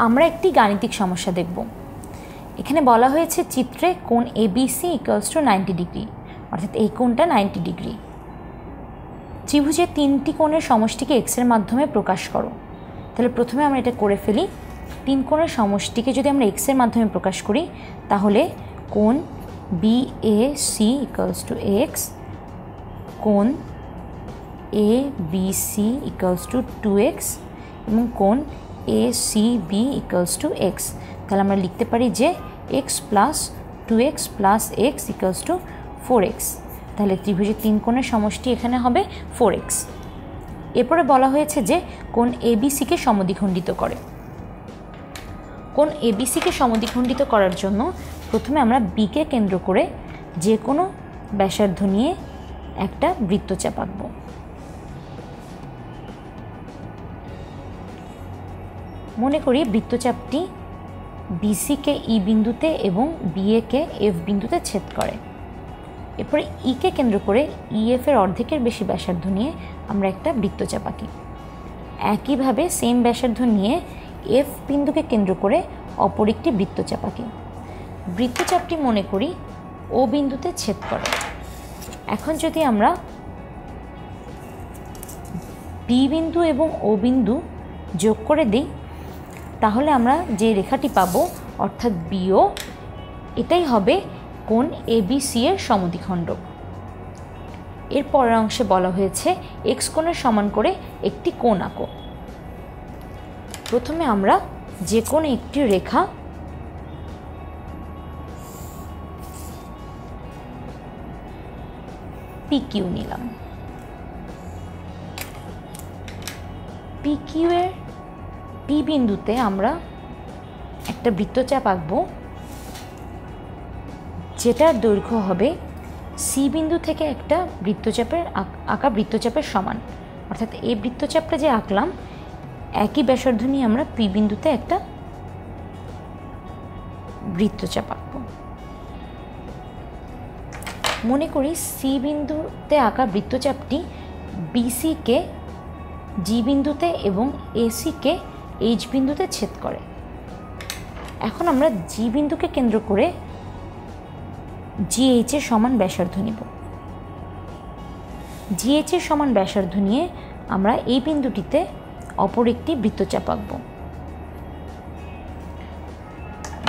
আমরা একটি গাণিতিক সমস্যা দেখব। এখানে বলা হয়েছে চিত্রে কোণ ABC = 90 ডিগ্রি, অর্থাৎ এই কোণটা 90 ডিগ্রি। ত্রিভুজের তিনটি কোণের সমষ্টিকে x এর মাধ্যমে প্রকাশ করো। তাহলে প্রথমে আমরা এটা করে ফেলি। তিন কোণের সমষ্টিকে যদি আমরা x এর মাধ্যমে প্রকাশ করি তাহলে কোণ BAC = x, কোণ ABC = 2x এবং কোণ ACB = x। তাহলে আমরা লিখতে পারি যে x + 2x + x = 4x। তাহলে ত্রিভুজের তিন কোণের সমষ্টি এখানে হবে 4x। এরপরে বলা হয়েছে যে কোণ ABCকে সমদ্বিখণ্ডিত করে। কোণ ABCকে সমদ্বিখণ্ডিত করার জন্য প্রথমে আমরা বিকে কেন্দ্র করে যে কোনো ব্যাসার্ধ নিয়ে একটা বৃত্তচাপ আঁকব। মনে করি বৃত্তচাপটি BCকে E বিন্দুতে এবং BAকে F বিন্দুতে ছেদ করে। এরপরে ইকে কেন্দ্র করে EF এর অর্ধেকের বেশি ব্যাসার্ধ নিয়ে আমরা একটা বৃত্তচাপ আঁকি। একইভাবে সেম ব্যাসার্ধ নিয়ে F বিন্দুকে কেন্দ্র করে অপর একটি বৃত্তচাপ আঁকি। বৃত্তচাপটি মনে করি O বিন্দুতে ছেদ করে। এখন যদি আমরা B বিন্দু এবং O বিন্দু যোগ করে দিই তাহলে আমরা যে রেখাটি পাবো অর্থাৎ BO, এটাই হবে কোণ ABC এর সমদ্বিখণ্ডক। এর পরের অংশে বলা হয়েছে x কোণের সমান করে একটি কোণ আঁকো। প্রথমে আমরা যে কোনো একটি রেখা PQ নিলাম। PQ এর P বিন্দুতে আমরা একটা বৃত্তচাপ আঁকবো যেটার দৈর্ঘ্য হবে C বিন্দু থেকে একটা আঁকা বৃত্তচাপের সমান। অর্থাৎ এই বৃত্তচাপটা যে আঁকলাম একই ব্যাসার্ধ নিয়ে আমরা P বিন্দুতে একটা বৃত্তচাপ আঁকব। মনে করি C বিন্দুতে আঁকা বৃত্তচাপটি BCকে G বিন্দুতে এবং ACকে H বিন্দুতে ছেদ করে। এখন আমরা G বিন্দুকে কেন্দ্র করে GH এর সমান ব্যাসার্ধ নিব। GH এর সমান ব্যাসার্ধ নিয়ে আমরা এই বিন্দুটিতে অপর একটি বৃত্তচাপ আঁকব।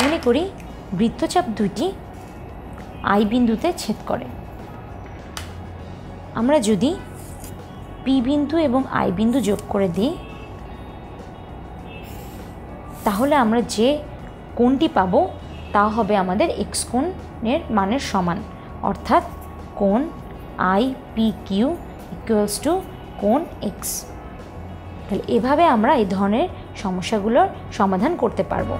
মনে করি বৃত্তচাপ দুটি I বিন্দুতে ছেদ করে। আমরা যদি P বিন্দু এবং I বিন্দু যোগ করে দিই তাহলে আমরা যে কোণটি পাবো তা হবে আমাদের x কোণের মানের সমান, অর্থাৎ কোণ IPQ = কোণ x। তাহলে এভাবে আমরা এই ধরনের সমস্যাগুলোর সমাধান করতে পারবো।